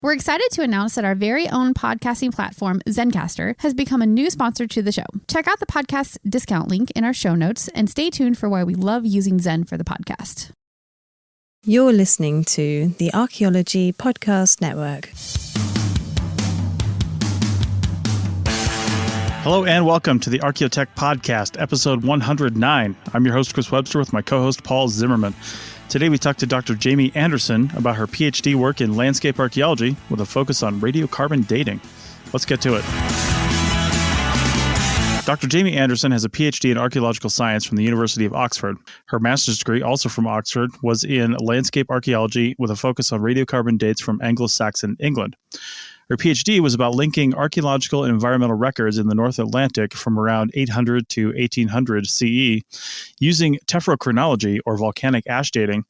We're excited to announce that our very own podcasting platform, Zencastr, has become a new sponsor to the show. Check out the podcast's discount link in our show notes and stay tuned for why we love using Zen for the podcast. You're listening to the Archaeology Podcast Network. Hello and welcome to the Archaeotech Podcast, episode 109. I'm your host, Chris Webster, with my co-host, Paul Zimmerman. Today we talked to Dr. Jamie Anderson about her PhD work in landscape archaeology with a focus on radiocarbon dating. Let's get to it. Dr. Jamie Anderson has a PhD in archaeological science from the University of Oxford. Her master's degree, also from Oxford, was in landscape archaeology with a focus on radiocarbon dates from Anglo-Saxon England. Her PhD was about linking archaeological and environmental records in the North Atlantic from around 800 to 1800 CE using Tephrochronology, or volcanic ash dating,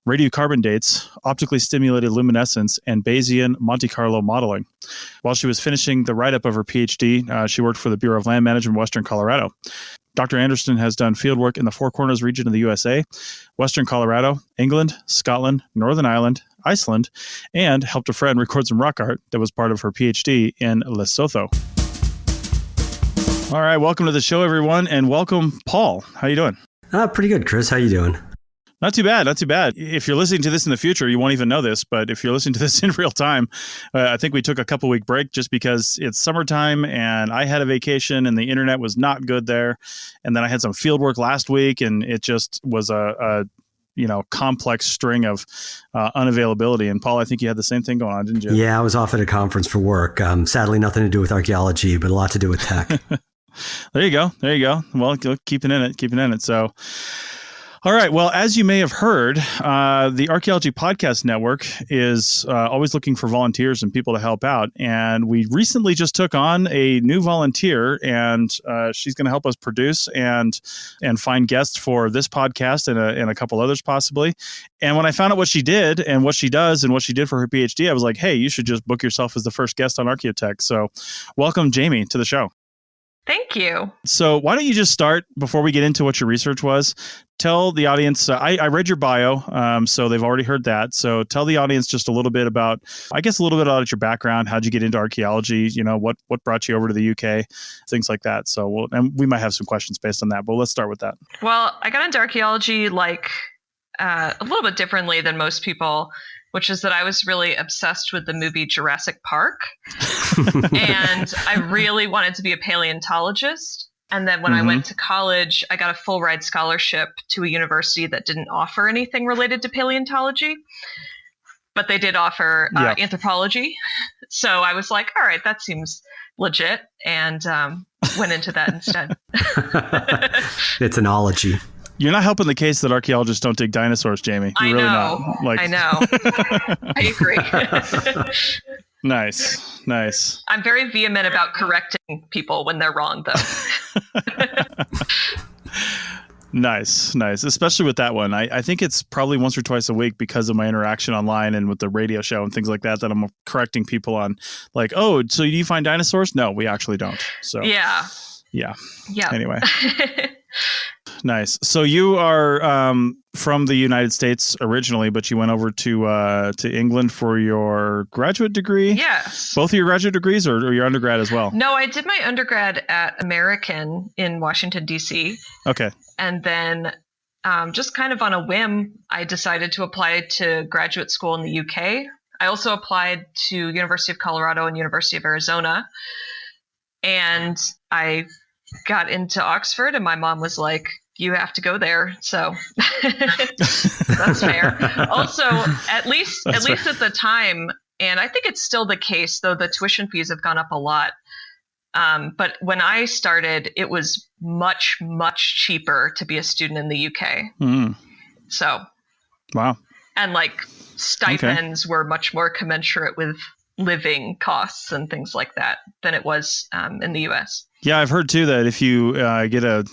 radiocarbon dates, optically stimulated luminescence, and Bayesian Monte Carlo modeling. While she was finishing the write-up of her PhD, she worked for the Bureau of Land Management in Western Colorado. Dr. Anderson has done fieldwork in the Four Corners region of the USA, Western Colorado, England, Scotland, Northern Ireland, Iceland, and helped a friend record some rock art that was part of her PhD in Lesotho. All right, welcome to the show, everyone, and welcome, Paul. How you doing? Pretty good, Chris. How you doing? Not too bad, not too bad. If you're listening to this in the future, you won't even know this, but if you're listening to this in real time, I think we took a couple-week break just because it's summertime and I had a vacation and the internet was not good there. And then I had some field work last week and it just was a complex string of unavailability. And Paul, I think you had the same thing going on, didn't you? Yeah, I was off at a conference for work. Sadly, nothing to do with archaeology, but a lot to do with tech. There you go. Well, keeping in it. So, all right. Well, as you may have heard, the Archaeology Podcast Network is always looking for volunteers and people to help out. And we recently just took on a new volunteer, and she's going to help us produce and find guests for this podcast and a couple others possibly. And when I found out what she did and what she does and what she did for her PhD, I was like, hey, you should just book yourself as the first guest on Archaeotech. So welcome, Jamie, to the show. Thank you. So why don't you just start, before we get into what your research was, tell the audience, I read your bio, so they've already heard that. So tell the audience just a little bit about your background. How'd you get into archaeology? You know, what brought you over to the UK? Things like that. So and we might have some questions based on that, but let's start with that. Well, I got into archaeology a little bit differently than most people, which is that I was really obsessed with the movie Jurassic Park. And I really wanted to be a paleontologist. And then when I went to college, I got a full ride scholarship to a university that didn't offer anything related to paleontology, but they did offer anthropology. So I was like, all right, that seems legit, and went into that instead. It's an ology. You're not helping the case that archaeologists don't dig dinosaurs, Jamie. You're really not. I know. I agree. Nice. I'm very vehement about correcting people when they're wrong, though. Nice. Especially with that one. I think it's probably once or twice a week because of my interaction online and with the radio show and things like that I'm correcting people on, like, oh, so do you find dinosaurs? No, we actually don't. So yeah. Anyway. Nice. So you are from the United States originally, but you went over to England for your graduate degree? Yes. Both of your graduate degrees or your undergrad as well? No, I did my undergrad at American in Washington, D.C. Okay. And then just kind of on a whim, I decided to apply to graduate school in the UK. I also applied to University of Colorado and University of Arizona. And I got into Oxford, and my mom was like, you have to go there. So that's fair. Also, at least at the time, and I think it's still the case, though the tuition fees have gone up a lot. But when I started, it was much, much cheaper to be a student in the UK. So, wow. And stipends were much more commensurate with living costs and things like that than it was in the US. Yeah, I've heard too that if you get a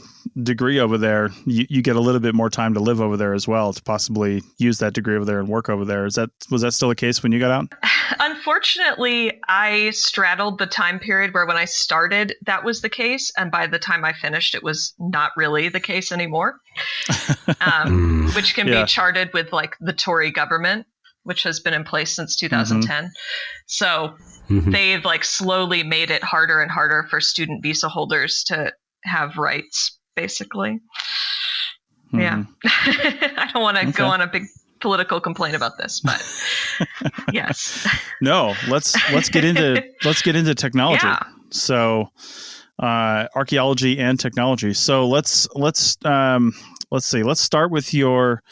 degree over there, you get a little bit more time to live over there as well, to possibly use that degree over there and work over there. Was that still the case when you got out? Unfortunately, I straddled the time period where when I started, that was the case. And by the time I finished, it was not really the case anymore, which can be charted with the Tory government. which has been in place since 2010. So they've like slowly made it harder and harder for student visa holders to have rights, basically. Yeah. I don't want to go on a big political complaint about this, but yes. No, let's get into technology. Yeah. So archaeology and technology. So let's see. Let's start with your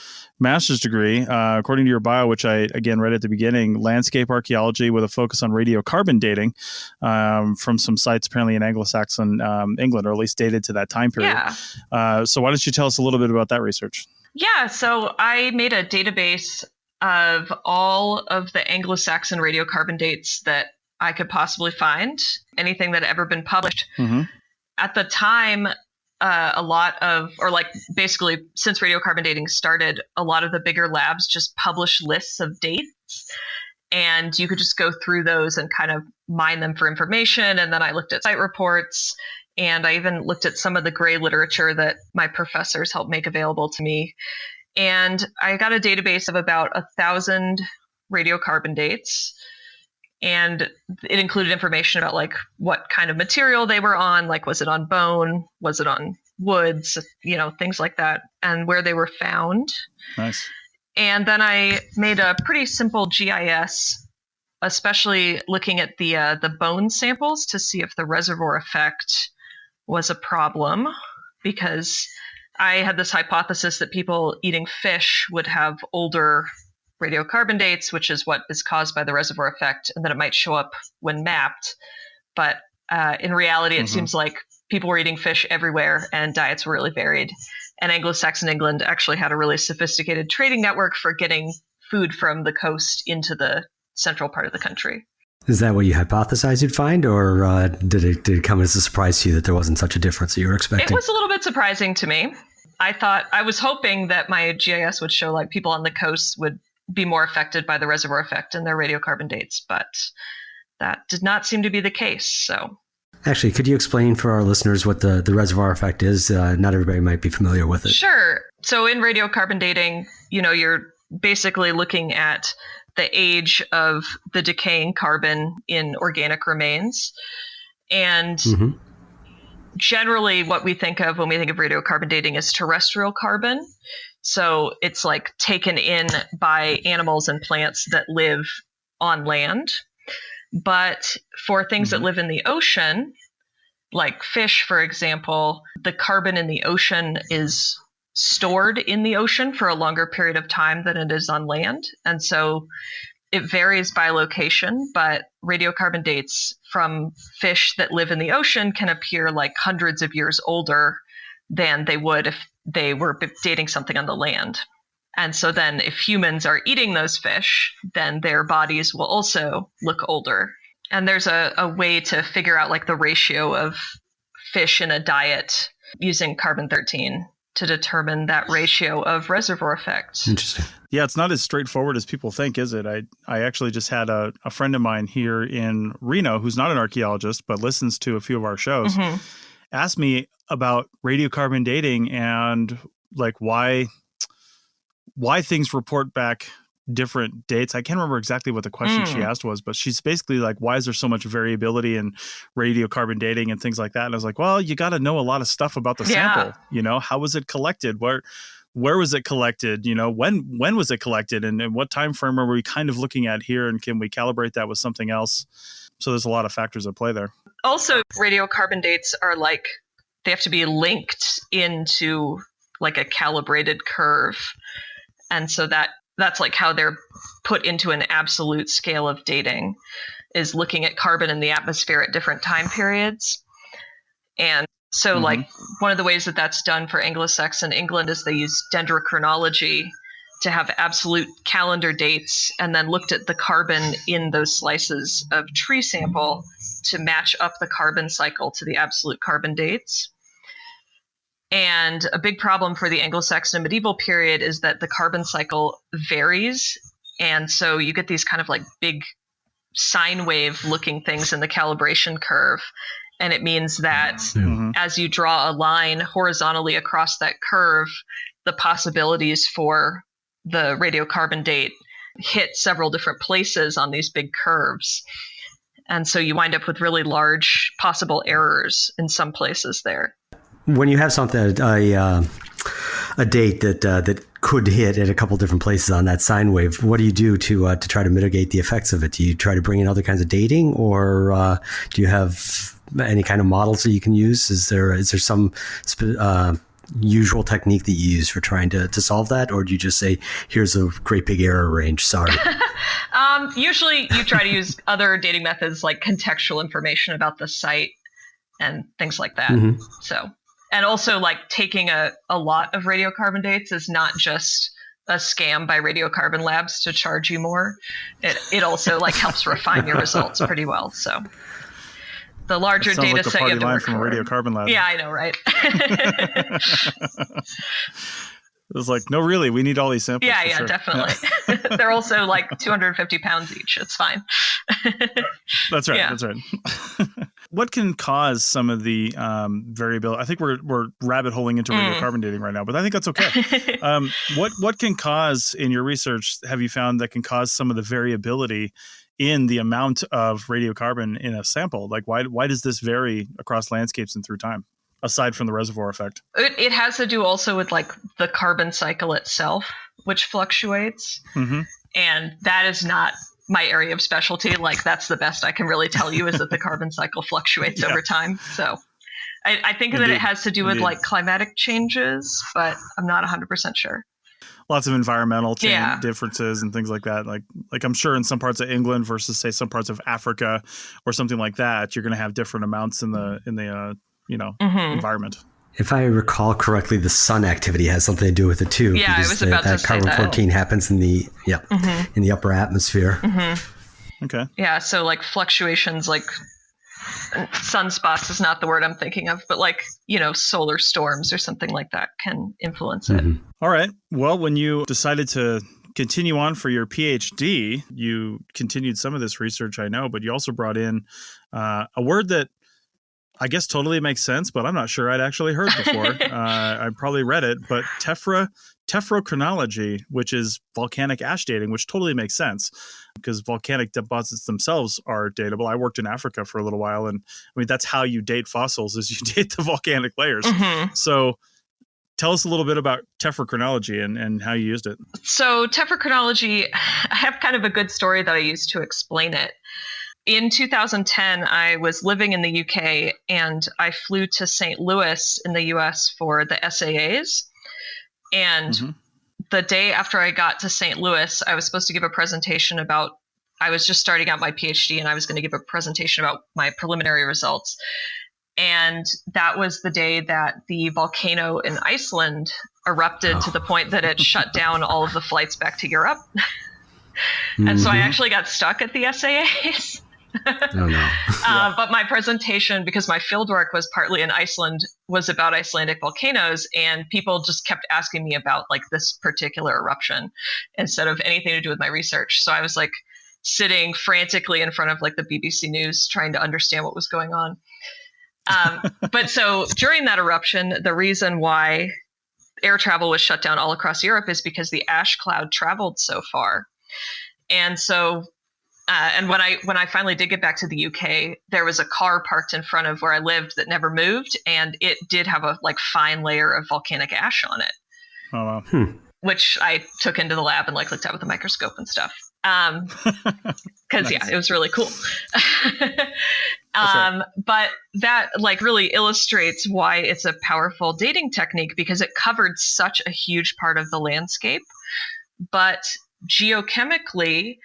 master's degree. According to your bio, which I again read at the beginning, landscape archaeology with a focus on radiocarbon dating from some sites apparently in Anglo-Saxon England, or at least dated to that time period. Yeah. So why don't you tell us a little bit about that research? Yeah. So I made a database of all of the Anglo-Saxon radiocarbon dates that I could possibly find, anything that had ever been published. At the time, a lot of, or like basically since radiocarbon dating started, a lot of the bigger labs just publish lists of dates, and you could just go through those and kind of mine them for information. And then I looked at site reports, and I even looked at some of the gray literature that my professors helped make available to me. And I got a database of about 1,000 radiocarbon dates. And it included information about like what kind of material they were on, like was it on bone, was it on woods, things like that, and where they were found. Nice. And then I made a pretty simple GIS, especially looking at the bone samples to see if the reservoir effect was a problem, because I had this hypothesis that people eating fish would have older radiocarbon dates, which is what is caused by the reservoir effect, and that it might show up when mapped. But in reality, it seems like people were eating fish everywhere and diets were really varied. And Anglo-Saxon England actually had a really sophisticated trading network for getting food from the coast into the central part of the country. Is that what you hypothesized you'd find, or did it come as a surprise to you that there wasn't such a difference that you were expecting? It was a little bit surprising to me. I was hoping that my GIS would show like people on the coast would be more affected by the reservoir effect in their radiocarbon dates, but that did not seem to be the case. So actually, could you explain for our listeners what the reservoir effect is? Not everybody might be familiar with it. Sure. So in radiocarbon dating, you're basically looking at the age of the decaying carbon in organic remains. And generally what we think of when we think of radiocarbon dating is terrestrial carbon. So it's like taken in by animals and plants that live on land. But for things that live in the ocean, like fish, for example, the carbon in the ocean is stored in the ocean for a longer period of time than it is on land. And so it varies by location, but radiocarbon dates from fish that live in the ocean can appear like hundreds of years older than they would if they were dating something on the land. And so then if humans are eating those fish, then their bodies will also look older. And there's a way to figure out like the ratio of fish in a diet using carbon-13 to determine that ratio of reservoir effect. Interesting. Yeah, it's not as straightforward as people think, is it? I actually just had a friend of mine here in Reno who's not an archaeologist, but listens to a few of our shows, ask me about radiocarbon dating and like why things report back different dates. I can't remember exactly what the question she asked was, but she's basically like, why is there so much variability in radiocarbon dating and things like that? And I was like, well, you got to know a lot of stuff about the sample. How was it collected? Where was it collected? When was it collected? And what time frame are we kind of looking at here? And can we calibrate that with something else? So there's a lot of factors at play there. Also, radiocarbon dates are like, they have to be linked into like a calibrated curve. And so that's like how they're put into an absolute scale of dating, is looking at carbon in the atmosphere at different time periods. And so like one of the ways that that's done for Anglo-Saxon England is they use dendrochronology to have absolute calendar dates, and then looked at the carbon in those slices of tree sample to match up the carbon cycle to the absolute carbon dates. And a big problem for the Anglo-Saxon medieval period is that the carbon cycle varies. And so you get these kind of like big sine wave looking things in the calibration curve. And it means that as you draw a line horizontally across that curve, the possibilities for the radiocarbon date hit several different places on these big curves. And so you wind up with really large possible errors in some places there. When you have something, a date that could hit at a couple different places on that sine wave, what do you do to try to mitigate the effects of it? Do you try to bring in other kinds of dating, or do you have any kind of models that you can use? Is there some usual technique that you use for trying to solve that, or do you just say, here's a great big error range, sorry? Usually you try to use other dating methods like contextual information about the site and things like that. Mm-hmm. So, and also like taking a lot of radiocarbon dates is not just a scam by radiocarbon labs to charge you more. It also like helps refine your results pretty well. So the larger data like set you have to work from for. radiocarbon lab. Yeah, I know, right? It was like, no, really, we need all these samples. Yeah, sure. definitely. Yeah. They're also like 250 pounds each. It's fine. That's right. Yeah. That's right. What can cause some of the variability? I think we're rabbit holing into radiocarbon dating right now, but I think that's okay. What can cause, in your research, have you found that can cause some of the variability in the amount of radiocarbon in a sample? Like, why does this vary across landscapes and through time, aside from the reservoir effect? It has to do also with like the carbon cycle itself, which fluctuates. Mm-hmm. And that is not my area of specialty. Like, that's the best I can really tell you, is that the carbon cycle fluctuates over time. So I think that it has to do with like climatic changes, but I'm not 100% sure. Lots of environmental differences and things like that. Like I'm sure in some parts of England versus say some parts of Africa or something like that, you're going to have different amounts in the environment. If I recall correctly, the sun activity has something to do with it too. Yeah, I was about to say that. Carbon-14 happens in the in the upper atmosphere. Mm-hmm. Okay. Yeah, so like fluctuations, like sunspots is not the word I'm thinking of, but like, solar storms or something like that can influence it. Mm-hmm. All right. Well, when you decided to continue on for your PhD, you continued some of this research, I know, but you also brought in a word that I guess totally makes sense, but I'm not sure I'd actually heard before. I probably read it, but Tephrochronology, which is volcanic ash dating, which totally makes sense because volcanic deposits themselves are datable. I worked in Africa for a little while, and I mean, that's how you date fossils, is you date the volcanic layers. Mm-hmm. So tell us a little bit about Tephrochronology and how you used it. So Tephrochronology, I have kind of a good story that I used to explain it. In 2010, I was living in the UK and I flew to St. Louis in the US for the SAAs. And the day after I got to St. Louis, I was supposed to give a presentation about, I was just starting out my PhD and I was going to give a presentation about my preliminary results. And that was the day that the volcano in Iceland erupted to the point that it shut down all of the flights back to Europe. And so I actually got stuck at the SAAs. Oh, no. But my presentation, because my fieldwork was partly in Iceland, was about Icelandic volcanoes, and people just kept asking me about like this particular eruption instead of anything to do with my research. So I was like sitting frantically in front of like the BBC News trying to understand what was going on. But so during that eruption, the reason why air travel was shut down all across Europe is because the ash cloud traveled so far. And so and when I finally did get back to the UK, there was a car parked in front of where I lived that never moved, and it did have a like fine layer of volcanic ash on it. Oh wow! Which I took into the lab and like looked at with a microscope and stuff. Because nice. It was really cool. Right. But that like really illustrates why it's a powerful dating technique, because it covered such a huge part of the landscape, but geochemically,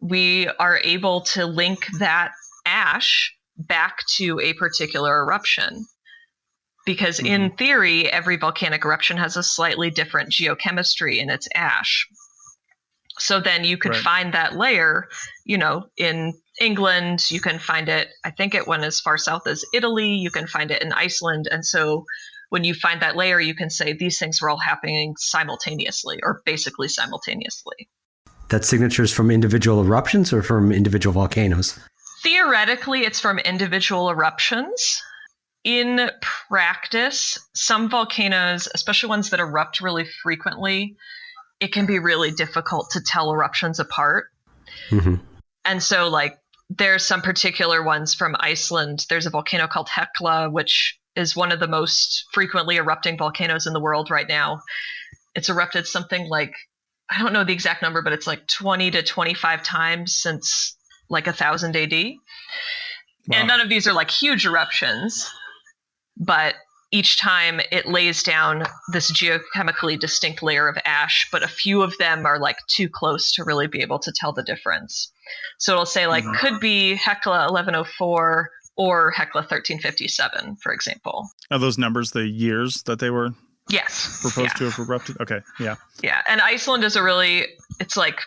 we are able to link that ash back to a particular eruption. Because in theory, every volcanic eruption has a slightly different geochemistry in its ash. So then you could find that layer, in England, you can find it, I think it went as far south as Italy, you can find it in Iceland. And so when you find that layer, you can say these things were all happening simultaneously, or basically simultaneously. That signatures from individual eruptions or from individual volcanoes? Theoretically, it's from individual eruptions. In practice, some volcanoes, especially ones that erupt really frequently, it can be really difficult to tell eruptions apart. Mm-hmm. And so, like, there's some particular ones from Iceland. There's a volcano called Hekla, which is one of the most frequently erupting volcanoes in the world right now. It's erupted something like, I don't know the exact number, but it's like 20 to 25 times since like 1000 AD. Wow. And none of these are like huge eruptions, but each time it lays down this geochemically distinct layer of ash, but a few of them are like too close to really be able to tell the difference. So it'll say like, could be Hekla 1104 or Hekla 1357, for example. Are those numbers the years that they were proposed to have erupted? Okay, yeah. Yeah, and Iceland is it's like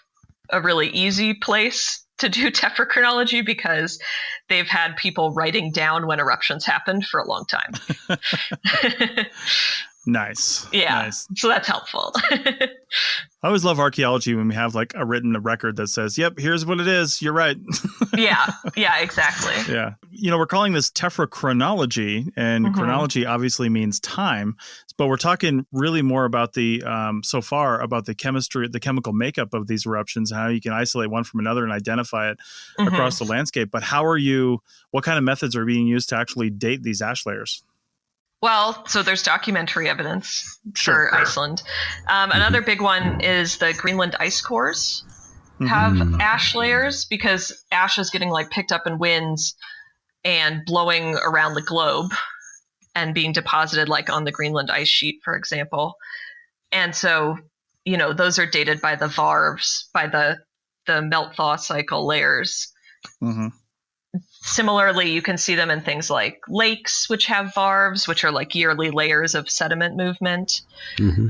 a really easy place to do tephrochronology because they've had people writing down when eruptions happened for a long time. Nice. Yeah. Nice. So that's helpful. I always love archaeology when we have like a written record that says, yep, here's what it is. You're right. Yeah, exactly. Yeah. We're calling this Tephrochronology, and chronology obviously means time, but we're talking really more about so far about the chemistry, the chemical makeup of these eruptions, and how you can isolate one from another and identify it across the landscape. But what kind of methods are being used to actually date these ash layers? Well, so there's documentary evidence for Iceland. Another big one is the Greenland ice cores have ash layers, because ash is getting like picked up in winds and blowing around the globe and being deposited like on the Greenland ice sheet, for example. And so, those are dated by the varves, by the melt-thaw cycle layers. Mm-hmm. Similarly, you can see them in things like lakes, which have varves, which are like yearly layers of sediment movement. Mm-hmm.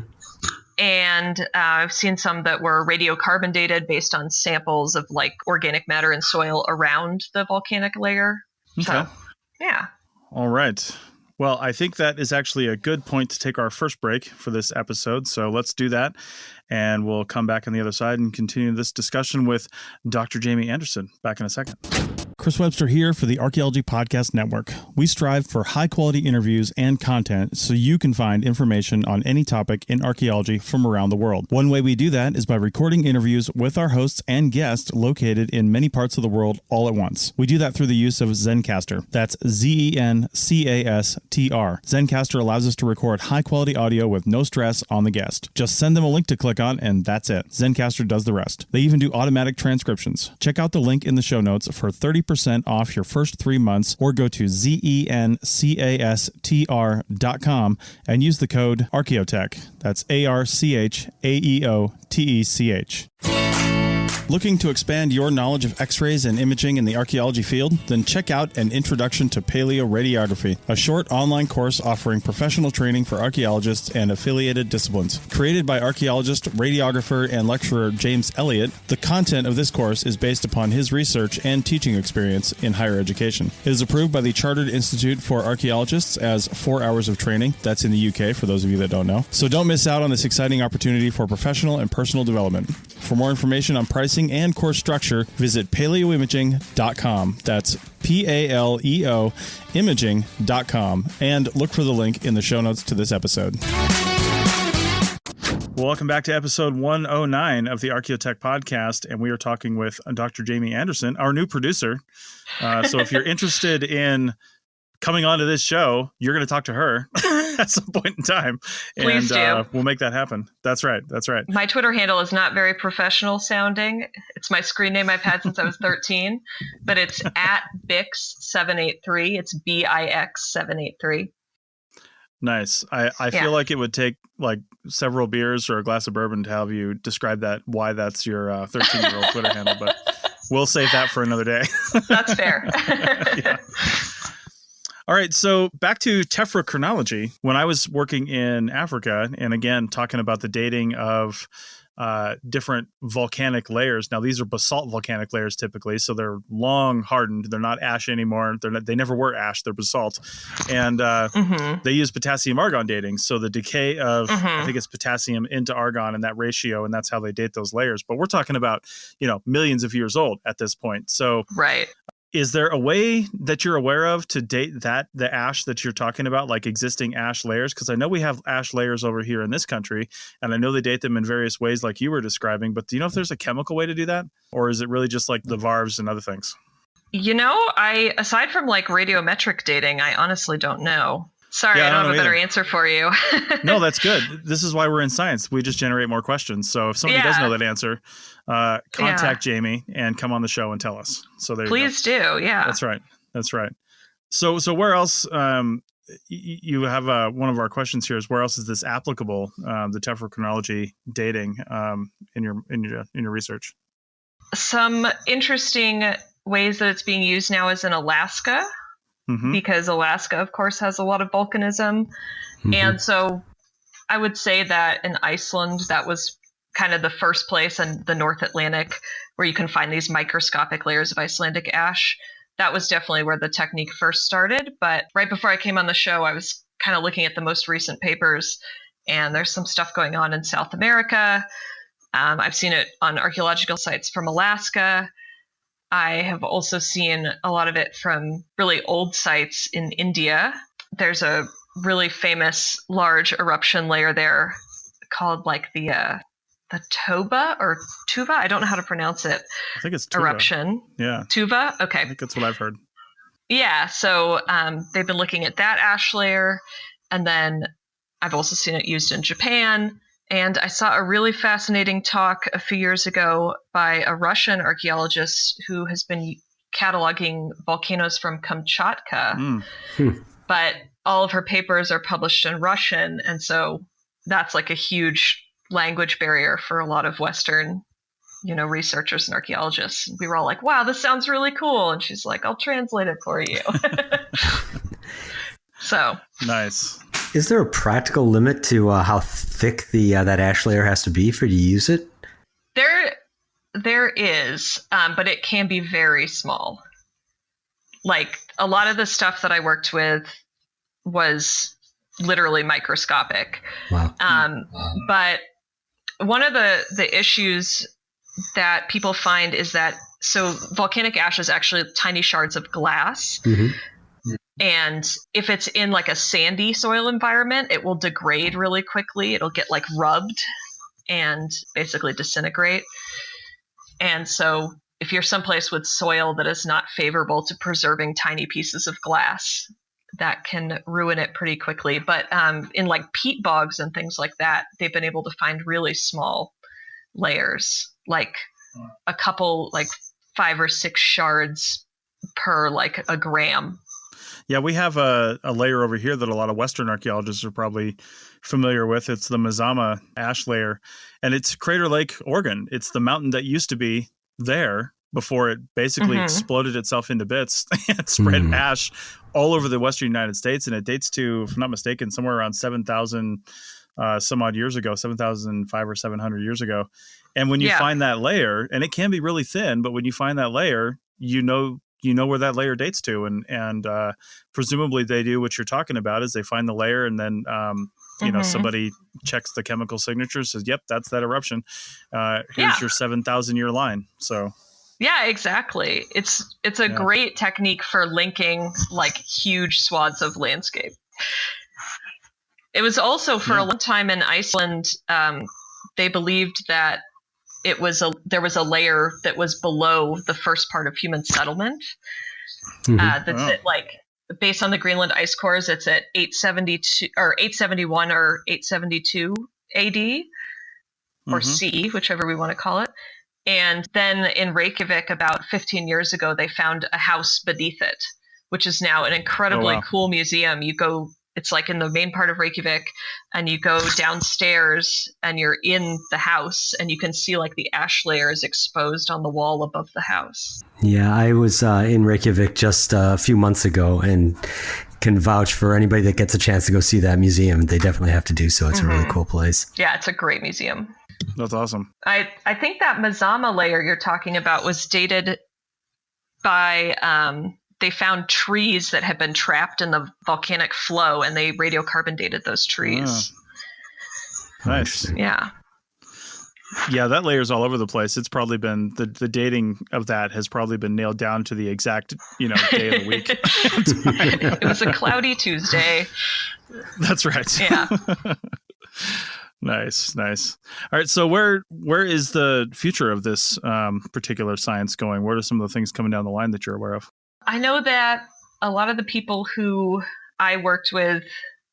And I've seen some that were radiocarbon dated based on samples of like organic matter in soil around the volcanic layer. Okay. So, yeah. All right. Well, I think that is actually a good point to take our first break for this episode. So let's do that. And we'll come back on the other side and continue this discussion with Dr. Jamie Anderson. Back in a second. Chris Webster here for the Archaeology Podcast Network. We strive for high-quality interviews and content so you can find information on any topic in archaeology from around the world. One way we do that is by recording interviews with our hosts and guests located in many parts of the world all at once. We do that through the use of Zencastr. That's Zencastr. Zencastr allows us to record high-quality audio with no stress on the guest. Just send them a link to click on, and that's it. Zencastr does the rest. They even do automatic transcriptions. Check out the link in the show notes for 30% off your first 3 months, or go to zencastr.com and use the code Archaeotech. That's ARCHAEOTECH. Looking to expand your knowledge of X-rays and imaging in the archaeology field? Then check out An Introduction to Paleoradiography, a short online course offering professional training for archaeologists and affiliated disciplines. Created by archaeologist, radiographer, and lecturer James Elliott, the content of this course is based upon his research and teaching experience in higher education. It is approved by the Chartered Institute for Archaeologists as 4 hours of training. That's in the UK, for those of you that don't know. So don't miss out on this exciting opportunity for professional and personal development. For more information on pricing and course structure, visit paleoimaging.com. That's PALEO imaging.com, and look for the link in the show notes to this episode. Welcome back to episode 109 of the Archaeotech podcast, and we are talking with Dr. Jamie Anderson, our new producer. So if you're interested in coming on to this show, you're going to talk to her at some point in time. Please do. We'll make that happen. That's right. That's right. My Twitter handle is not very professional sounding. It's my screen name I've had since I was 13, but it's at Bix783. It's BIX783. Nice. I feel like it would take like several beers or a glass of bourbon to have you describe that, why that's your 13-year-old Twitter handle, but we'll save that for another day. That's fair. Yeah. All right, so back to tephrochronology. When I was working in Africa, and again, talking about the dating of different volcanic layers. Now, these are basalt volcanic layers typically, so they're long hardened. They're not ash anymore. They never were ash. They're basalt. And they use potassium argon dating. So the decay of, I think it's potassium into argon and that ratio, and that's how they date those layers. But we're talking about, millions of years old at this point. So right. Is there a way that you're aware of to date the ash that you're talking about, like existing ash layers? Because I know we have ash layers over here in this country, and I know they date them in various ways like you were describing, but do you know if there's a chemical way to do that? Or is it really just like the varves and other things? Aside from like radiometric dating, I honestly don't know. Sorry, Yeah, I don't have a better either. answer for you. No, that's good. This is why we're in science. We just generate more questions. So if somebody does know that answer, contact Jamie and come on the show and tell us. So there Please you go. do. Yeah. That's right. So where else? You have one of our questions here is where else is this applicable? The Tephrochronology dating in your research. Some interesting ways that it's being used now is in Alaska. Mm-hmm. Because Alaska, of course, has a lot of volcanism. Mm-hmm. And so I would say that in Iceland, that was kind of the first place in the North Atlantic where you can find these microscopic layers of Icelandic ash. That was definitely where the technique first started. But right before I came on the show, I was kind of looking at the most recent papers, and there's some stuff going on in South America. I've seen it on archaeological sites from Alaska. I have also seen a lot of it from really old sites in India. There's a really famous large eruption layer there called like the Toba or Tuva. I don't know how to pronounce it. I think it's Tuva. Eruption. Yeah. Tuva? Okay. I think that's what I've heard. Yeah. So they've been looking at that ash layer. And then I've also seen it used in Japan. And I saw a really fascinating talk a few years ago by a Russian archaeologist who has been cataloging volcanoes from Kamchatka. But all of her papers are published in Russian. And so that's like a huge language barrier for a lot of Western, researchers and archaeologists. We were all like, wow, this sounds really cool. And she's like, I'll translate it for you. So nice. Is there a practical limit to how thick that ash layer has to be for you to use it? There is, but it can be very small. Like a lot of the stuff that I worked with was literally microscopic. Wow. But one of the issues that people find is that volcanic ash is actually tiny shards of glass. Mm-hmm. And if it's in like a sandy soil environment, it will degrade really quickly. It'll get like rubbed and basically disintegrate. And so if you're someplace with soil that is not favorable to preserving tiny pieces of glass, that can ruin it pretty quickly. But in like peat bogs and things like that, they've been able to find really small layers, like a couple, like 5 or 6 shards per like a gram. Yeah, we have a layer over here that a lot of Western archaeologists are probably familiar with. It's the Mazama ash layer, and it's Crater Lake, Oregon. It's the mountain that used to be there before it basically exploded itself into bits and spread ash all over the Western United States. And it dates to, if I'm not mistaken, somewhere around 7,000 some odd years ago, 7,500 or 700 years ago. And when you find that layer, and it can be really thin, but when you find that layer, you know where that layer dates to, and presumably they do what you're talking about is they find the layer, and then somebody checks the chemical signature, says, "Yep, that's that eruption. Here's your 7,000 year line." So, yeah, exactly. It's a great technique for linking like huge swaths of landscape. It was also for a long time in Iceland. They believed that there was a layer that was below the first part of human settlement. That's at like, based on the Greenland ice cores, it's at 872 or 871 or 872 AD or C, whichever we want to call it. And then in Reykjavik about 15 years ago, they found a house beneath it, which is now an incredibly cool museum. It's like in the main part of Reykjavik, and you go downstairs and you're in the house and you can see like the ash layers exposed on the wall above the house. Yeah, I was in Reykjavik just a few months ago and can vouch for anybody that gets a chance to go see that museum. They definitely have to do so. It's a really cool place. Yeah, it's a great museum. That's awesome. I think that Mazama layer you're talking about was dated by... they found trees that had been trapped in the volcanic flow, and they radiocarbon dated those trees. Nice. Yeah. Yeah, that layer's all over the place. It's probably been the dating of that has probably been nailed down to the exact, day of the week. It was a cloudy Tuesday. That's right. Yeah. Nice. All right. So where is the future of this particular science going? What are some of the things coming down the line that you're aware of? I know that a lot of the people who I worked with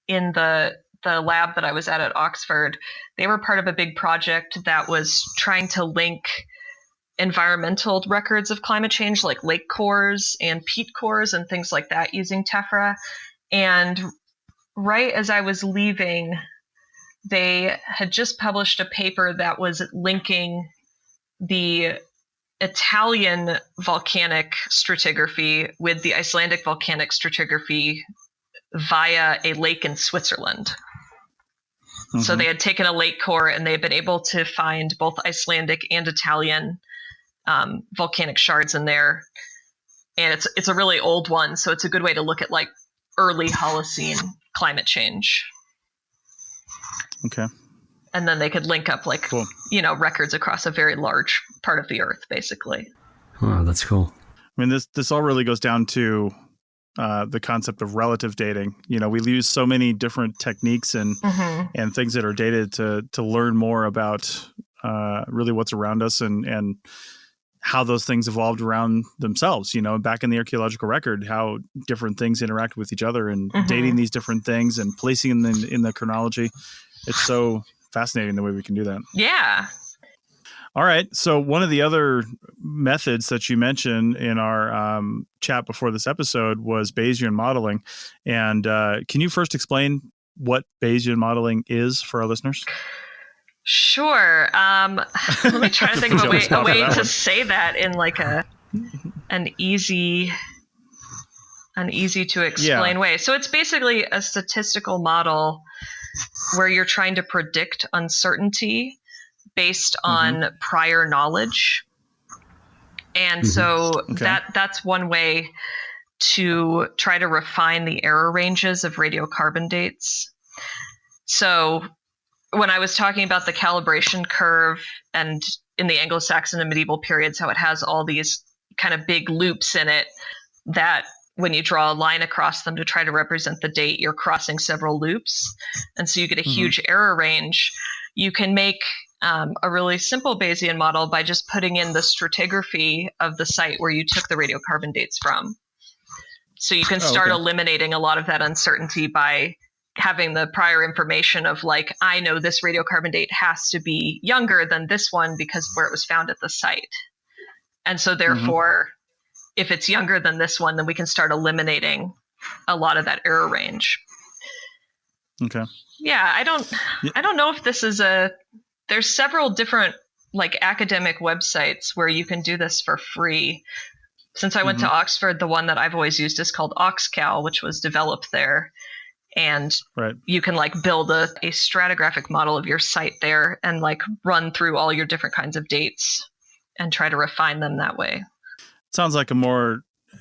in the lab that I was at Oxford, they were part of a big project that was trying to link environmental records of climate change, like lake cores and peat cores and things like that, using Tephra. And right as I was leaving, they had just published a paper that was linking the Italian volcanic stratigraphy with the Icelandic volcanic stratigraphy via a lake in Switzerland. Mm-hmm. So they had taken a lake core and they had been able to find both Icelandic and Italian volcanic shards in there. And it's a really old one, so it's a good way to look at like early Holocene climate change. Okay. And then they could link up like, cool. Records across a very large part of the earth, basically. Oh, that's cool. I mean, this all really goes down to the concept of relative dating. We use so many different techniques and things that are dated to learn more about really what's around us and how those things evolved around themselves. Back in the archaeological record, how different things interact with each other and dating these different things and placing them in the chronology. It's so fascinating the way we can do that. Yeah. All right. So one of the other methods that you mentioned in our chat before this episode was Bayesian modeling. And can you first explain what Bayesian modeling is for our listeners? Sure. Let me try to think of a way to say that in like an easy to explain way. So it's basically a statistical model where you're trying to predict uncertainty based on prior knowledge. And so that's one way to try to refine the error ranges of radiocarbon dates. So when I was talking about the calibration curve and in the Anglo-Saxon and medieval periods, how it has all these kind of big loops in it that when you draw a line across them to try to represent the date, you're crossing several loops. And so you get a huge error range. You can make a really simple Bayesian model by just putting in the stratigraphy of the site where you took the radiocarbon dates from. So you can start eliminating a lot of that uncertainty by having the prior information of like, I know this radiocarbon date has to be younger than this one because of where it was found at the site. And so therefore, if it's younger than this one, then we can start eliminating a lot of that error range. Okay. Yeah, I don't know if this is there's several different like academic websites where you can do this for free. Since I went to Oxford, the one that I've always used is called OxCal, which was developed there. And you can like build a stratigraphic model of your site there and like run through all your different kinds of dates and try to refine them that way. Sounds like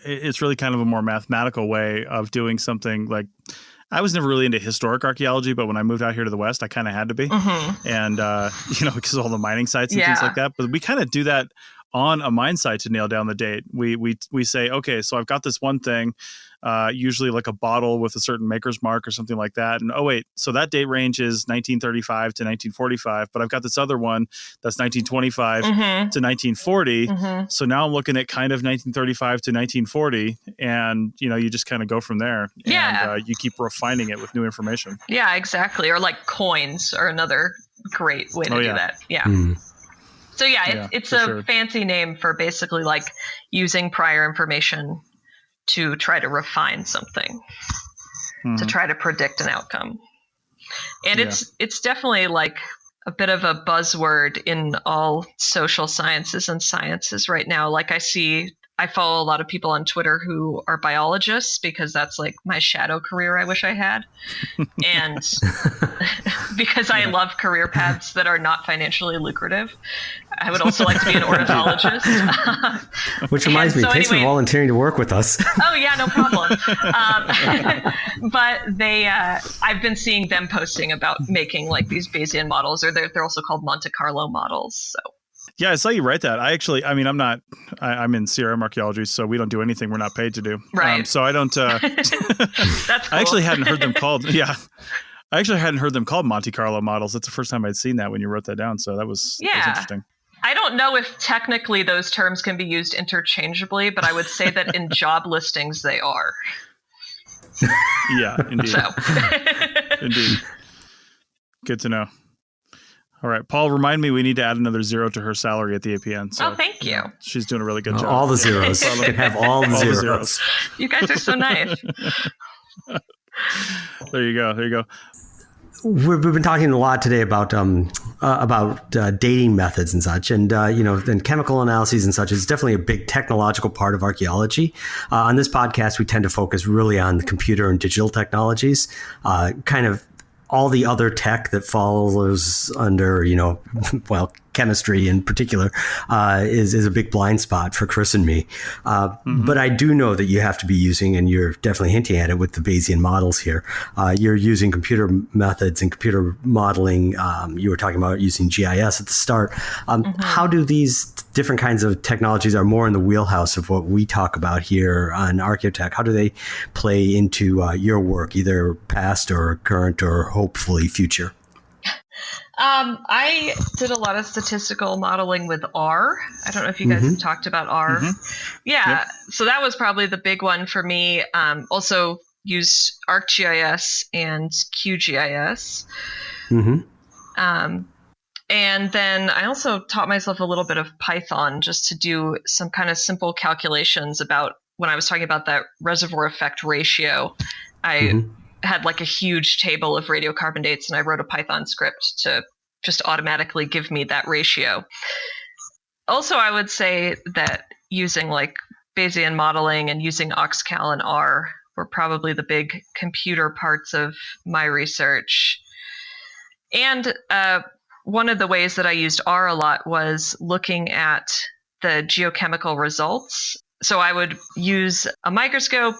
it's really kind of a more mathematical way of doing something. Like, I was never really into historic archaeology, but when I moved out here to the West, I kind of had to be. And, because of all the mining sites and things like that. But we kind of do that on a mine site to nail down the date. We say, okay, so I've got this one thing, usually like a bottle with a certain maker's mark or something like that. And so that date range is 1935 to 1945, but I've got this other one that's 1925 to 1940. So now I'm looking at kind of 1935 to 1940, and you just kind of go from there. And you keep refining it with new information. Yeah, exactly. Or like coins are another great way to do that. Yeah. So it's a fancy name for basically like using prior information to try to refine something, to try to predict an outcome. And it's definitely like a bit of a buzzword in all social sciences and sciences right now. Like I see I follow a lot of people on Twitter who are biologists because that's like my shadow career I wish I had. And because I love career paths that are not financially lucrative. I would also like to be an ornithologist. Which reminds me, thanks for volunteering to work with us. Oh, yeah, no problem. But I've been seeing them posting about making like these Bayesian models, or they're also called Monte Carlo models. So. Yeah, I saw you write that. I'm in CRM archaeology, so we don't do anything we're not paid to do. Right. So I don't. That's cool. I actually hadn't heard them called. Yeah. I actually hadn't heard them called Monte Carlo models. That's the first time I'd seen that when you wrote that down. So that was interesting. I don't know if technically those terms can be used interchangeably, but I would say that in job listings they are. Yeah, indeed. So. Indeed. Good to know. All right, Paul, remind me we need to add another 0 to her salary at the APN. So, thank you. She's doing a really good job. All the zeros. You can have all the zeros. You guys are so nice. There you go. We've been talking a lot today about dating methods and such, and and chemical analyses and such is definitely a big technological part of archaeology. On this podcast, we tend to focus really on the computer and digital technologies, kind of all the other tech that follows under, chemistry in particular, is a big blind spot for Chris and me. But I do know that you have to be using, and you're definitely hinting at it with the Bayesian models here. You're using computer methods and computer modeling. You were talking about using GIS at the start. How do these different kinds of technologies are more in the wheelhouse of what we talk about here on Archaeotech? How do they play into your work, either past or current or hopefully future? I did a lot of statistical modeling with R. I don't know if you guys have talked about R. Yeah, yep. So that was probably the big one for me. Also use ArcGIS and QGIS. And then I also taught myself a little bit of Python just to do some kind of simple calculations about when I was talking about that reservoir effect ratio. I had like a huge table of radiocarbon dates, and I wrote a Python script to just automatically give me that ratio. Also, I would say that using like Bayesian modeling and using OxCal and R were probably the big computer parts of my research. And one of the ways that I used R a lot was looking at the geochemical results. So I would use a microscope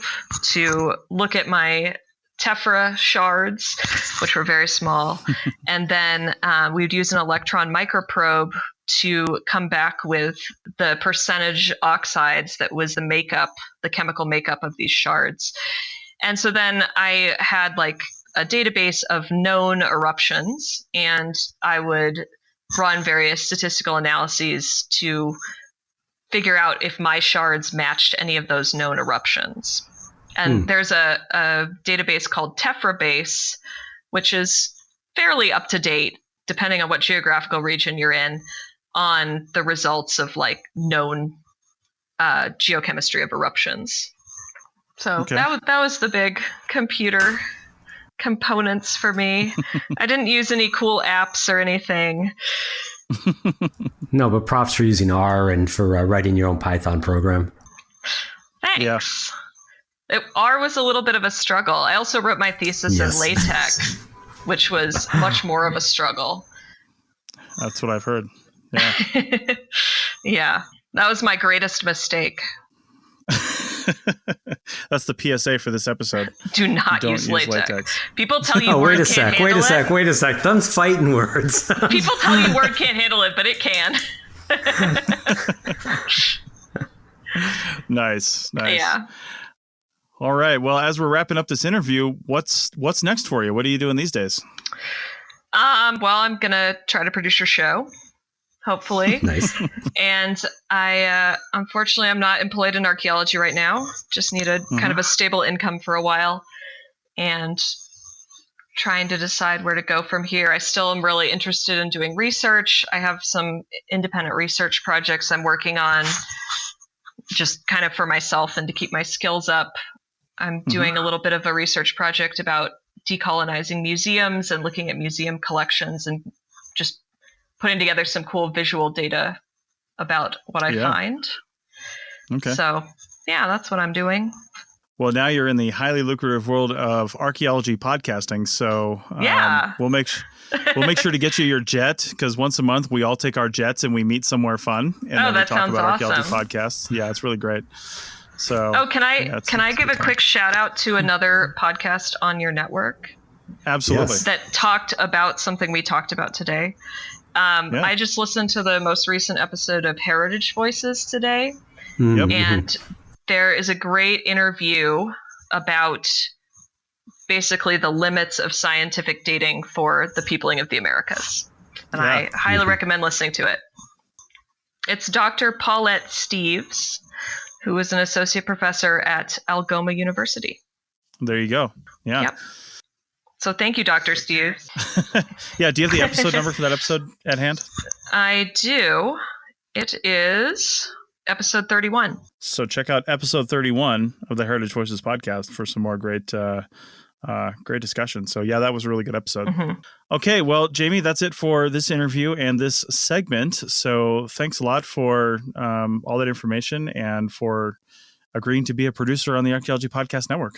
to look at my tephra shards, which were very small. And then we would use an electron microprobe to come back with the percentage oxides that was the chemical makeup of these shards. And so then I had like a database of known eruptions, and I would run various statistical analyses to figure out if my shards matched any of those known eruptions. And there's a database called Tephrobase, which is fairly up to date, depending on what geographical region you're in, on the results of like known geochemistry of eruptions. So that was the big computer components for me. I didn't use any cool apps or anything. No, but props for using R and for writing your own Python program. Thanks. Yeah. R was a little bit of a struggle. I also wrote my thesis in LaTeX, which was much more of a struggle. That's what I've heard. Yeah. Yeah. That was my greatest mistake. That's the PSA for this episode. Don't use LaTeX. People tell you Wait a sec. Thumb's fighting words. People tell you Word can't handle it, but it can. Nice. Yeah. All right. Well, as we're wrapping up this interview, what's next for you? What are you doing these days? Well, I'm gonna try to produce your show, hopefully. Nice. And I unfortunately I'm not employed in archaeology right now. Just need a kind of a stable income for a while, and trying to decide where to go from here. I still am really interested in doing research. I have some independent research projects I'm working on, just kind of for myself and to keep my skills up. I'm doing a little bit of a research project about decolonizing museums and looking at museum collections and just putting together some cool visual data about what I find. Okay. So, yeah, that's what I'm doing. Well, now you're in the highly lucrative world of archaeology podcasting. So Yeah. we'll make sure to get you your jet, because once a month we all take our jets and we meet somewhere fun, and then we that talk sounds about archaeology awesome. podcasts. Yeah, it's really great. So, can I give a quick shout out to another podcast on your network? Absolutely. Yes. That talked about something we talked about today. I just listened to the most recent episode of Heritage Voices today. Yep. And there is a great interview about basically the limits of scientific dating for the peopling of the Americas. And I highly recommend listening to it. It's Dr. Paulette Steeves, who is an associate professor at Algoma University. There you go. Yeah. Yep. So thank you, Dr. Steeves. Yeah. Do you have the episode number for that episode at hand? I do. It is episode 31. So check out episode 31 of the Heritage Voices podcast for some more great discussion. So yeah, that was a really good episode. Okay, well, Jamie, that's it for this interview and this segment. So thanks a lot for all that information and for agreeing to be a producer on the Archaeology Podcast Network.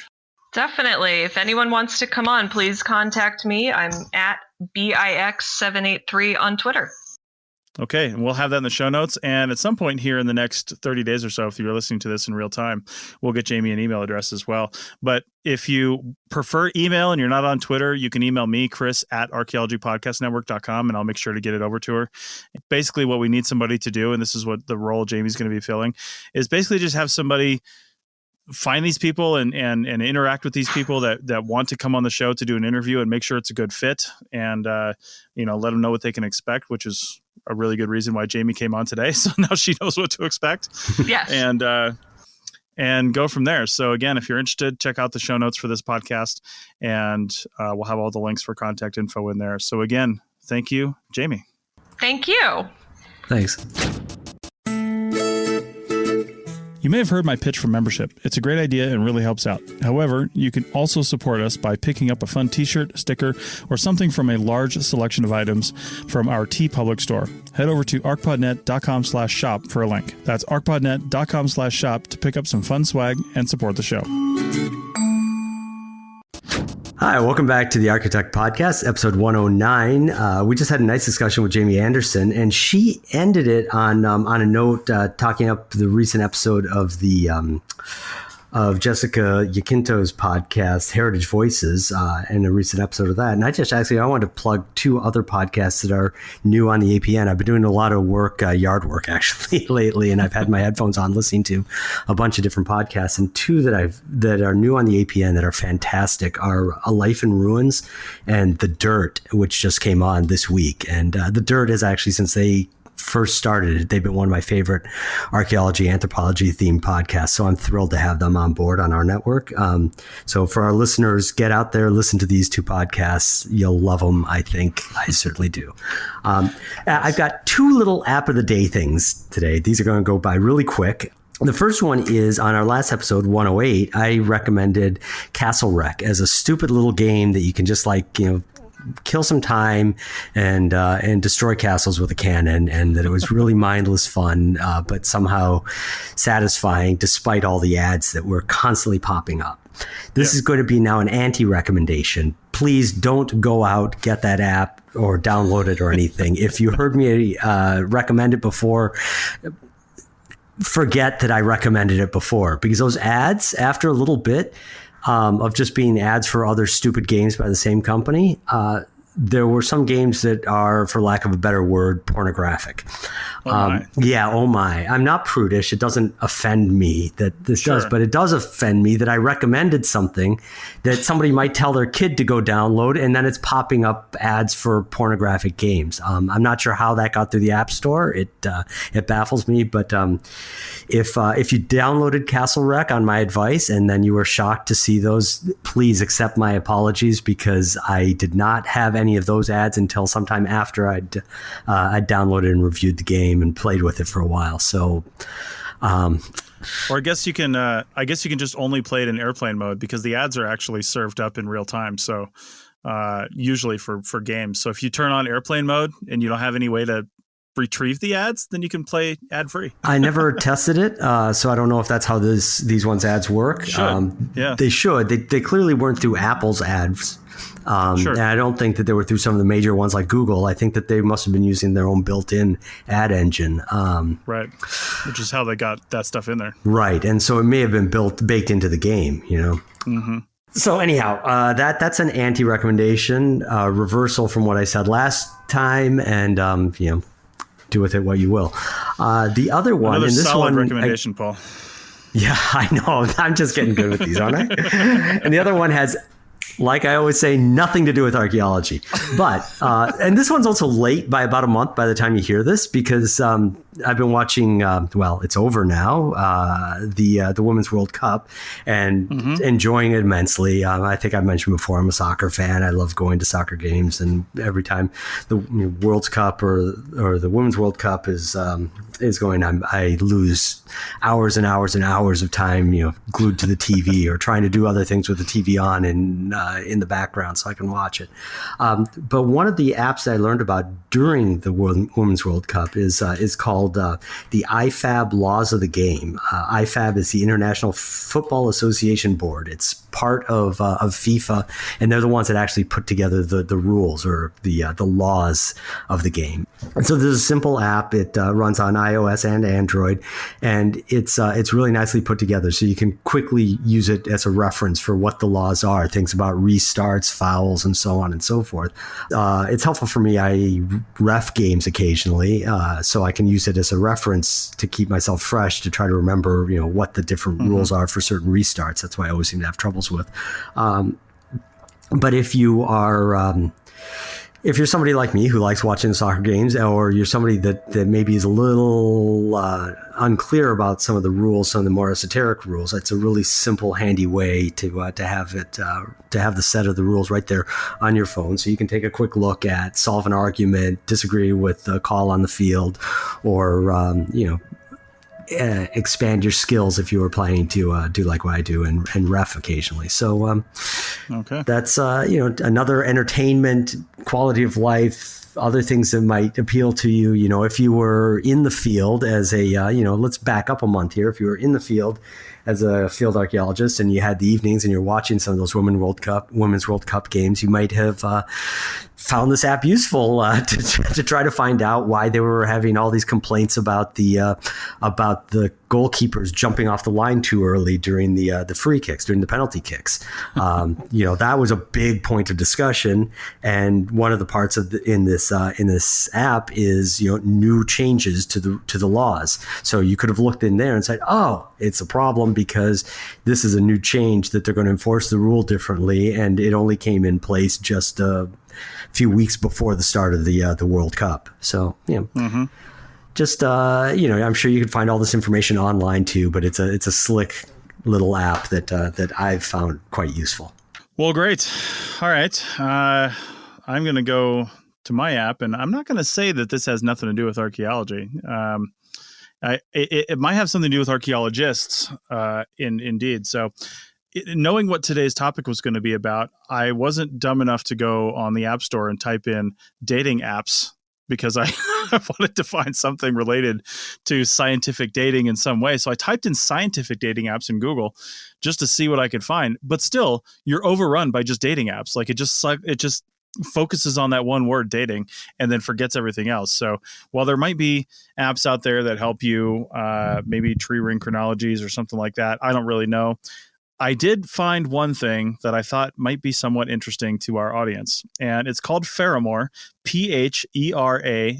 Definitely. If anyone wants to come on, please contact me. I'm at BIX783 on Twitter. Okay, and we'll have that in the show notes. And at some point here in the next 30 days or so, if you're listening to this in real time, we'll get Jamie an email address as well. But if you prefer email and you're not on Twitter, you can email me, Chris, at archaeologypodcastnetwork.com, and I'll make sure to get it over to her. Basically, what we need somebody to do, and this is what the role Jamie's going to be filling, is basically just have somebody find these people and interact with these people that want to come on the show to do an interview and make sure it's a good fit, and let them know what they can expect, which is a really good reason why Jamie came on today. So now she knows what to expect. Yes. And go from there. So again, if you're interested, check out the show notes for this podcast, and we'll have all the links for contact info in there. So again, thank you, Jamie. Thank you. Thanks. You may have heard my pitch for membership. It's a great idea and really helps out. However, you can also support us by picking up a fun t-shirt, sticker, or something from a large selection of items from our TeePublic store. Head over to arcpodnet.com/shop for a link. That's arcpodnet.com/shop to pick up some fun swag and support the show. Hi, welcome back to the Architect Podcast, episode 109. We just had a nice discussion with Jamie Anderson, and she ended it on a note talking up the recent episode of the of Jessica Yaquinto's podcast, Heritage Voices, and a recent episode of that. And I wanted to plug two other podcasts that are new on the APN. I've been doing a lot of work, yard work actually lately, and I've had my headphones on listening to a bunch of different podcasts. And two that are new on the APN that are fantastic are A Life in Ruins and The Dirt, which just came on this week. And The Dirt is actually, since they first started, they've been one of my favorite archaeology, anthropology themed podcasts. So I'm thrilled to have them on board on our network. So for our listeners, get out there, listen to these two podcasts. You'll love them. I think I certainly do. I've got two little app of the day things today. These are going to go by really quick. The first one is on our last episode, 108, I recommended Castle Wreck as a stupid little game that you can just kill some time and destroy castles with a cannon, and that it was really mindless fun, but somehow satisfying despite all the ads that were constantly popping up. This is going to be now an anti-recommendation. Please don't go out, get that app or download it or anything. If you heard me recommend it before, forget that I recommended it before, because those ads, after a little bit, of just being ads for other stupid games by the same company, there were some games that are, for lack of a better word, pornographic. Oh my. I'm not prudish. It doesn't offend me that this does, but it does offend me that I recommended something that somebody might tell their kid to go download, and then it's popping up ads for pornographic games. I'm not sure how that got through the App Store. It baffles me, but if you downloaded Castle Wreck on my advice and then you were shocked to see those, please accept my apologies, because I did not have any of those ads until sometime after I'd downloaded and reviewed the game and played with it for a while. So, or I guess you can just only play it in airplane mode, because the ads are actually served up in real time. So, usually for games. So if you turn on airplane mode and you don't have any way to retrieve the ads, then you can play ad free. I never tested it, so I don't know if that's how these ones ads work. Yeah, they should. They clearly weren't through Apple's ads. Sure. And I don't think that they were through some of the major ones like Google. I think that they must have been using their own built-in ad engine. Right, which is how they got that stuff in there. Right, and so it may have been baked into the game, you know. Mm-hmm. So anyhow, that's an anti-recommendation, reversal from what I said last time, and you know, do with it what you will. The other one, another and this solid one, recommendation, Paul. Yeah, I know. I'm just getting good with these, aren't I? And the other one has, like I always say, nothing to do with archaeology. But, and this one's also late by about a month by the time you hear this, because I've been watching, well, it's over now, the Women's World Cup, and enjoying it immensely. I think I mentioned before, I'm a soccer fan. I love going to soccer games, and every time the World Cup or the Women's World Cup is going on, I lose hours and hours and hours of time, you know, glued to the TV or trying to do other things with the TV on and in the background so I can watch it. But one of the apps that I learned about during the Women's World Cup is called the IFAB Laws of the Game. IFAB is the International Football Association Board. It's part of FIFA, and they're the ones that actually put together the rules or the laws of the game. And so there's a simple app. It runs on iOS and Android, and it's really nicely put together. So you can quickly use it as a reference for what the laws are, things about restarts, fouls, and so on and so forth. It's helpful for me. I ref games occasionally, so I can use it as a reference to keep myself fresh, to try to remember, you know, what the different rules are for certain restarts. That's why I always seem to have troubles with. But if you are if you're somebody like me who likes watching soccer games, or you're somebody that maybe is a little unclear about some of the rules, some of the more esoteric rules, it's a really simple, handy way to have it to have the set of the rules right there on your phone, so you can take a quick look at, solve an argument, disagree with the call on the field, or you know, expand your skills if you were planning to do like what I do and ref occasionally. So okay, that's you know, another entertainment, quality of life, other things that might appeal to you. You know, if you were in the field as a you know, let's back up a month here. If you were in the field as a field archaeologist and you had the evenings and you're watching some of those Women's World Cup games, you might have found this app useful to try to find out why they were having all these complaints about the goalkeepers jumping off the line too early during the free kicks, during the penalty kicks. You know, that was a big point of discussion, and one of the parts of in this app is, you know, new changes to the laws. So you could have looked in there and said, oh, it's a problem because this is a new change that they're going to enforce the rule differently, and it only came in place just a few weeks before the start of the World Cup. So, you know, just you know, I'm sure you could find all this information online too, but it's a slick little app that I've found quite useful. Well, great. All right, I'm going to go to my app, and I'm not going to say that this has nothing to do with archaeology. It might have something to do with archaeologists, indeed. So, knowing what today's topic was going to be about, I wasn't dumb enough to go on the App Store and type in dating apps, because I wanted to find something related to scientific dating in some way. So I typed in scientific dating apps in Google just to see what I could find. But still, you're overrun by just dating apps. Like it just focuses on that one word, dating, and then forgets everything else. So while there might be apps out there that help you, maybe tree ring chronologies or something like that, I don't really know. I did find one thing that I thought might be somewhat interesting to our audience, and it's called Pheramore, Pheramor,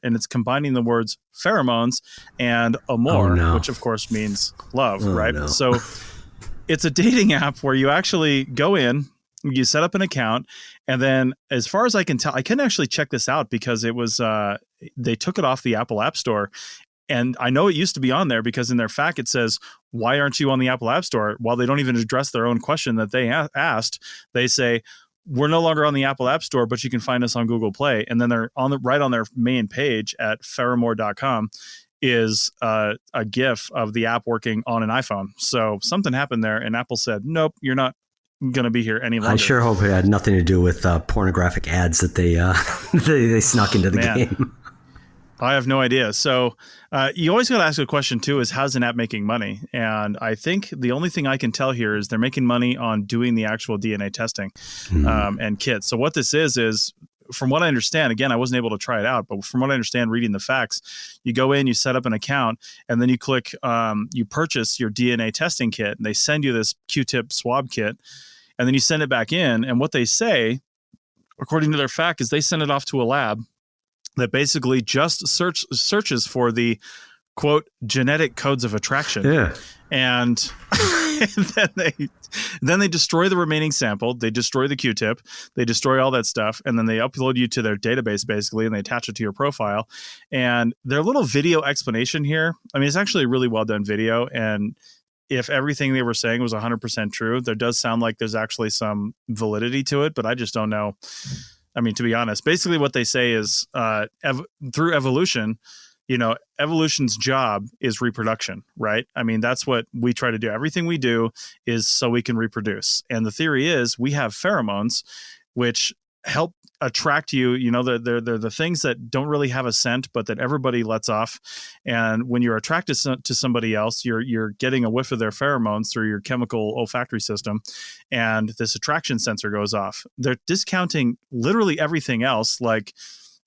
and it's combining the words pheromones and amor, which of course means love, right? No. So it's a dating app where you actually go in, you set up an account, and then as far as I can tell, I can actually check this out because it was they took it off the Apple App Store. And I know it used to be on there because in their FAQ it says, why aren't you on the Apple App Store? While they don't even address their own question that they asked, they say, we're no longer on the Apple App Store, but you can find us on Google Play. And then they're right on their main page at pheramore.com is a GIF of the app working on an iPhone. So something happened there, and Apple said, nope, you're not going to be here any longer. I sure hope it had nothing to do with pornographic ads that they snuck into the game. I have no idea. So you always got to ask a question too, is how's an app making money? And I think the only thing I can tell here is they're making money on doing the actual DNA testing and kits. So what this is from what I understand, again, I wasn't able to try it out, but from what I understand, reading the facts, you go in, you set up an account, and then you click, you purchase your DNA testing kit, and they send you this Q-tip swab kit, and then you send it back in. And what they say, according to their fact, is they send it off to a lab that basically just searches for the quote genetic codes of attraction. Yeah. And then they destroy the remaining sample. They destroy the Q-tip. They destroy all that stuff. And then they upload you to their database basically, and they attach it to your profile. And their little video explanation here, I mean, it's actually a really well done video. And if everything they were saying was 100% true, there does sound like there's actually some validity to it, but I just don't know. I mean, to be honest, basically what they say is through evolution, evolution's job is reproduction, right? I mean, that's what we try to do. Everything we do is so we can reproduce. And the theory is we have pheromones, which help attract you. They're the things that don't really have a scent, but that everybody lets off. And when you're attracted to somebody else, you're getting a whiff of their pheromones through your chemical olfactory system, and this attraction sensor goes off. They're discounting literally everything else, like,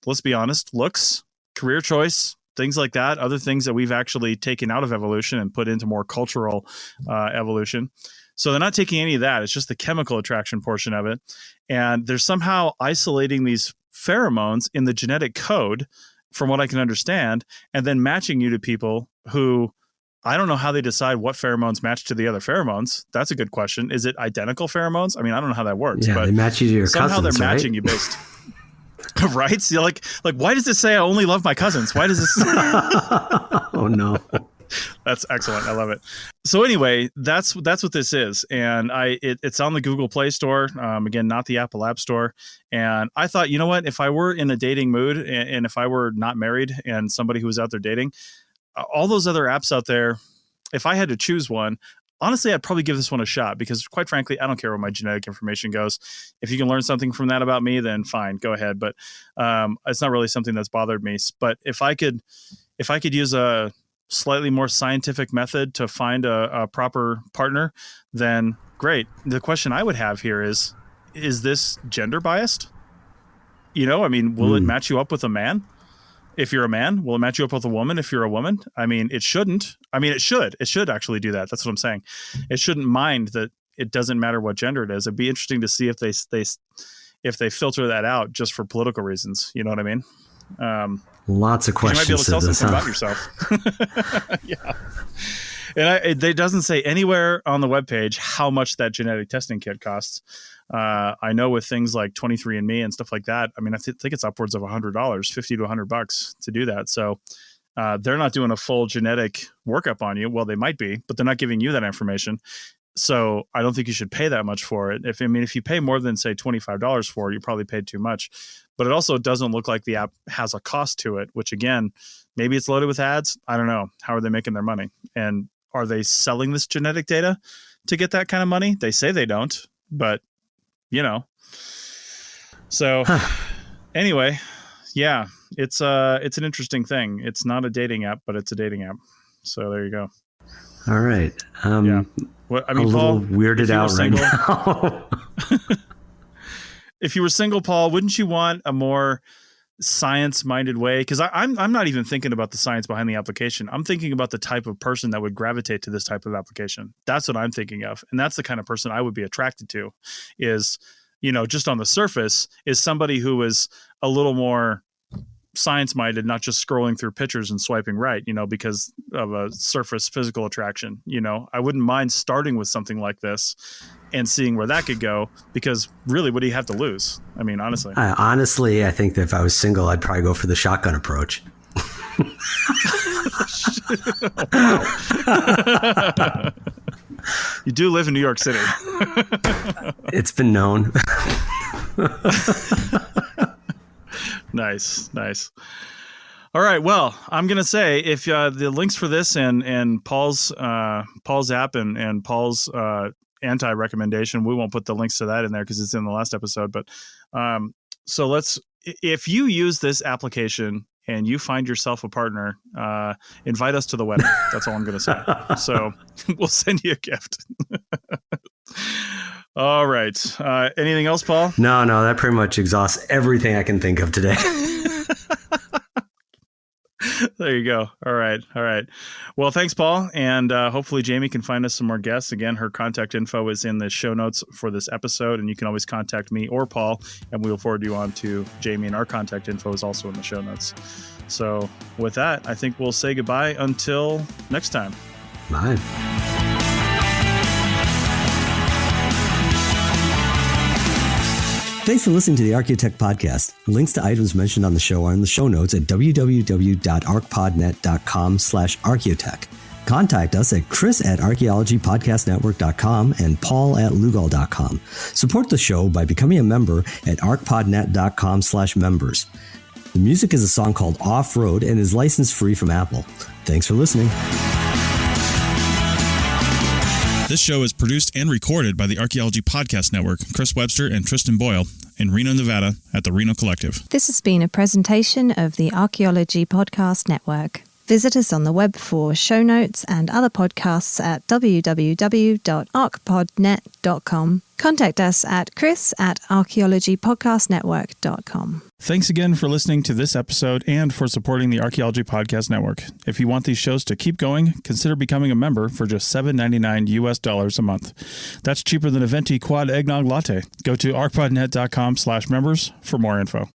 let's be honest, looks, career choice, things like that, other things that we've actually taken out of evolution and put into more cultural evolution. So they're not taking any of that. It's just the chemical attraction portion of it. And they're somehow isolating these pheromones in the genetic code, from what I can understand, and then matching you to people who, I don't know how they decide what pheromones match to the other pheromones. That's a good question. Is it identical pheromones? I mean, I don't know how that works. Yeah, but they match you to your somehow cousins, they're matching you based. Right? So like, why does this say I only love my cousins? Why does this? Oh, no. That's excellent. I love it. So anyway, that's what this is. And it's on the Google Play Store. Again, not the Apple App Store. And I thought, you know what, if I were in a dating mood and if I were not married and somebody who was out there dating, all those other apps out there, if I had to choose one, honestly, I'd probably give this one a shot because quite frankly, I don't care where my genetic information goes. If you can learn something from that about me, then fine, go ahead. But it's not really something that's bothered me. But if I could use a slightly more scientific method to find a proper partner, then great. The question I would have here is this gender biased? I mean, will it match you up with a man? If you're a man, will it match you up with a woman if you're a woman? I mean, it shouldn't. I mean, it should. It should actually do that. That's what I'm saying. It shouldn't mind that it doesn't matter what gender it is. It'd be interesting to see if they filter that out just for political reasons. You know what I mean? Lots of questions. You might be able to tell something about yourself. Yeah. And it doesn't say anywhere on the webpage how much that genetic testing kit costs. I know with things like 23andMe and stuff like that, I mean, I think it's upwards of $100, $50 to $100 to do that. So they're not doing a full genetic workup on you. Well, they might be, but they're not giving you that information. So I don't think you should pay that much for it. If you pay more than say $25 for it, you probably paid too much. But it also doesn't look like the app has a cost to it, which again, maybe it's loaded with ads. I don't know. How are they making their money? And are they selling this genetic data to get that kind of money? They say they don't, but So anyway, yeah, it's an interesting thing. It's not a dating app, but it's a dating app. So there you go. All right. Yeah. Well, I mean, a Paul, little weirded out right now. If you were single, Paul, wouldn't you want a more science-minded way? Because I'm not even thinking about the science behind the application. I'm thinking about the type of person that would gravitate to this type of application. That's what I'm thinking of, and that's the kind of person I would be attracted to. Is just on the surface, is somebody who is a little more science-minded, not just scrolling through pictures and swiping right, because of a surface physical attraction. I wouldn't mind starting with something like this and seeing where that could go, because really, what do you have to lose? I mean, honestly. I think that if I was single, I'd probably go for the shotgun approach. You do live in New York City. It's been known. Nice. All right. Well, I'm going to say if the links for this and Paul's app and Paul's anti-recommendation, we won't put the links to that in there because it's in the last episode. But so if you use this application and you find yourself a partner, invite us to the wedding. That's all I'm going to say. So we'll send you a gift. All right. Anything else, Paul? No, that pretty much exhausts everything I can think of today. There you go. All right. Well, thanks, Paul. And hopefully Jamie can find us some more guests. Again, her contact info is in the show notes for this episode, and you can always contact me or Paul, and we will forward you on to Jamie, and our contact info is also in the show notes. So with that, I think we'll say goodbye until next time. Bye. Thanks for listening to the Archaeotech podcast. Links to items mentioned on the show are in the show notes at www.archpodnet.com/archaeotech. Contact us at chris@archaeologypodcastnetwork.com and paul@lugal.com. Support the show by becoming a member at archpodnet.com/members. The music is a song called Off-Road and is license free from Apple. Thanks for listening. This show is produced and recorded by the Archaeology Podcast Network, Chris Webster and Tristan Boyle, in Reno, Nevada, at the Reno Collective. This has been a presentation of the Archaeology Podcast Network. Visit us on the web for show notes and other podcasts at www.archpodnet.com. Contact us at chris@archaeologypodcastnetwork.com. Thanks again for listening to this episode and for supporting the Archaeology Podcast Network. If you want these shows to keep going, consider becoming a member for just $7.99 US a month. That's cheaper than a venti quad eggnog latte. Go to archpodnet.com/members for more info.